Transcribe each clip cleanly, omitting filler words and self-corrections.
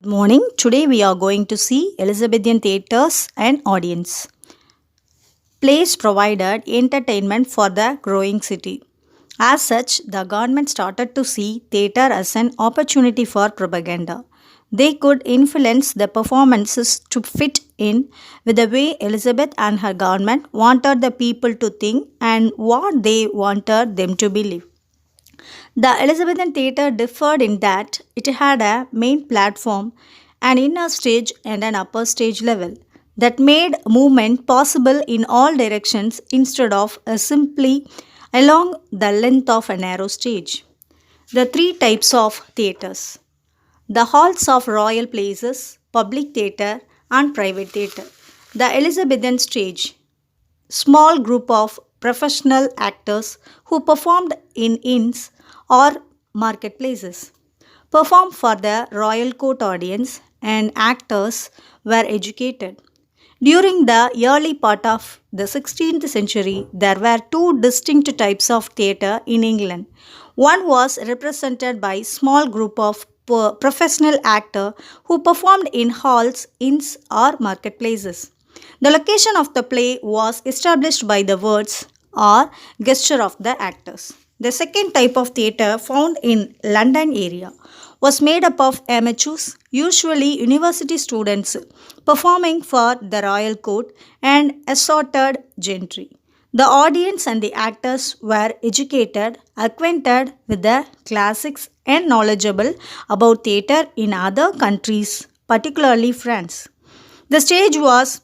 Good morning. Today we are going to see Elizabethan theatres and audience. Plays provided entertainment for the growing city. As such, the government started to see theatre as an opportunity for propaganda. They could influence the performances to fit in with the way Elizabeth and her government wanted the people to think and what they wanted them to believe. The Elizabethan Theatre differed in that it had a main platform, an inner stage, and an upper stage level that made movement possible in all directions instead of simply along the length of a narrow stage. The three types of theatres: the halls of royal places, public theatre, and private theatre. The Elizabethan Stage, small group of professional actors who performed in inns or marketplaces, performed for the royal court audience, and actors were educated. During the early part of the 16th century, there were two distinct types of theatre in England. One was represented by small group of professional actors who performed in halls, inns, or marketplaces. The location of the play was established by the words or gesture of the actors. The second type of theatre found in London area was made up of amateurs, usually university students, performing for the royal court and assorted gentry. The audience and the actors were educated, acquainted with the classics, and knowledgeable about theatre in other countries, particularly France. The stage was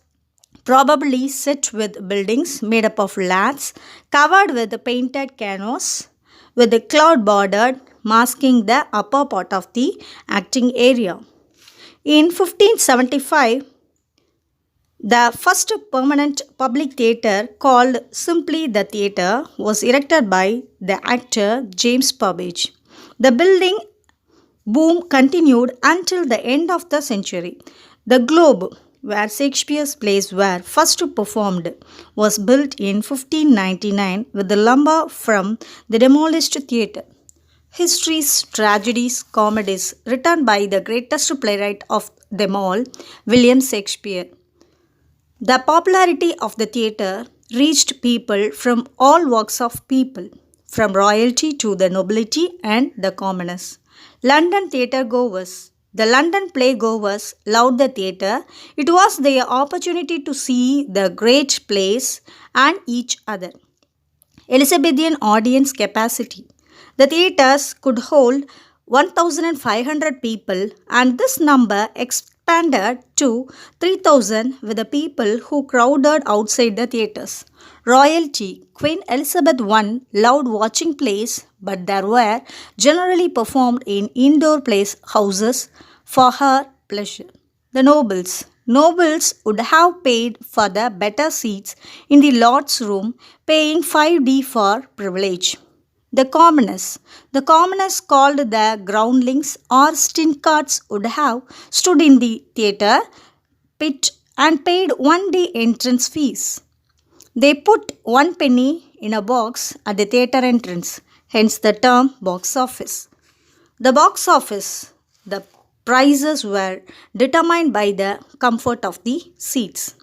probably set with buildings made up of laths covered with painted canvas with a cloud bordered masking the upper part of the acting area. In 1575, the first permanent public theatre, called simply the theatre, was erected by the actor James Burbage. The building boom continued until the end of the century. The Globe, where Shakespeare's plays were first performed, was built in 1599 with the lumber from the demolished theatre. Histories, tragedies, comedies written by the greatest playwright of them all, William Shakespeare. The popularity of the theatre reached people from all walks of people, from royalty to the nobility and the commoners. London theatre goers. The London playgoers loved the theatre. It was their opportunity to see the great plays and each other. Elizabethan audience capacity. The theatres could hold 1,500 people, and this number expanded to 3,000 with the people who crowded outside the theatres. Royalty. Queen Elizabeth I loved watching plays, but they were generally performed in indoor place houses for her pleasure. The nobles. Nobles would have paid for the better seats in the Lord's room, paying 5d for privilege. The commoners. The commoners, called the groundlings or stincards, would have stood in the theatre pit and paid 1 day entrance fees. They put 1 penny in a box at the theatre entrance, hence the term box office. The box office. The prices were determined by the comfort of the seats.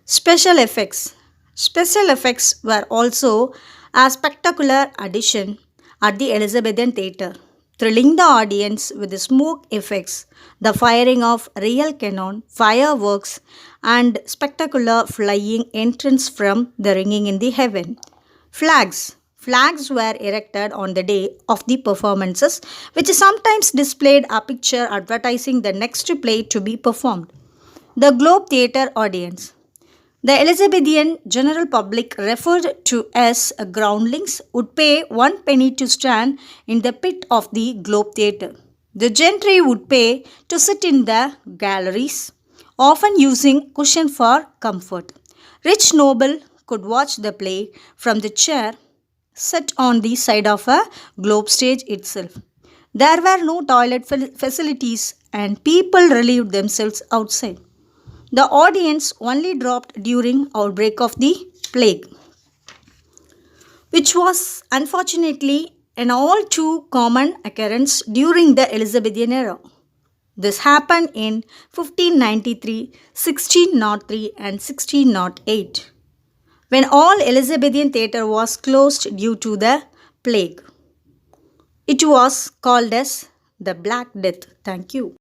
Special effects. Special effects were also a spectacular addition at the Elizabethan Theatre, thrilling the audience with the smoke effects, the firing of real cannon, fireworks, and spectacular flying entrance from the ringing in the heaven. Flags. Flags were erected on the day of the performances, which sometimes displayed a picture advertising the next play to be performed. The Globe Theatre audience. The Elizabethan general public, referred to as groundlings, would pay 1 penny to stand in the pit of the Globe Theatre. The gentry would pay to sit in the galleries, often using cushion for comfort. Rich noble could watch the play from the chair set on the side of a globe stage itself. There were no toilet facilities and people relieved themselves outside. The audience only dropped during outbreak of the plague, which was unfortunately an all too common occurrence during the Elizabethan era. This happened in 1593, 1603 and 1608 when all Elizabethan theatre was closed due to the plague. It was called as the Black Death. Thank you.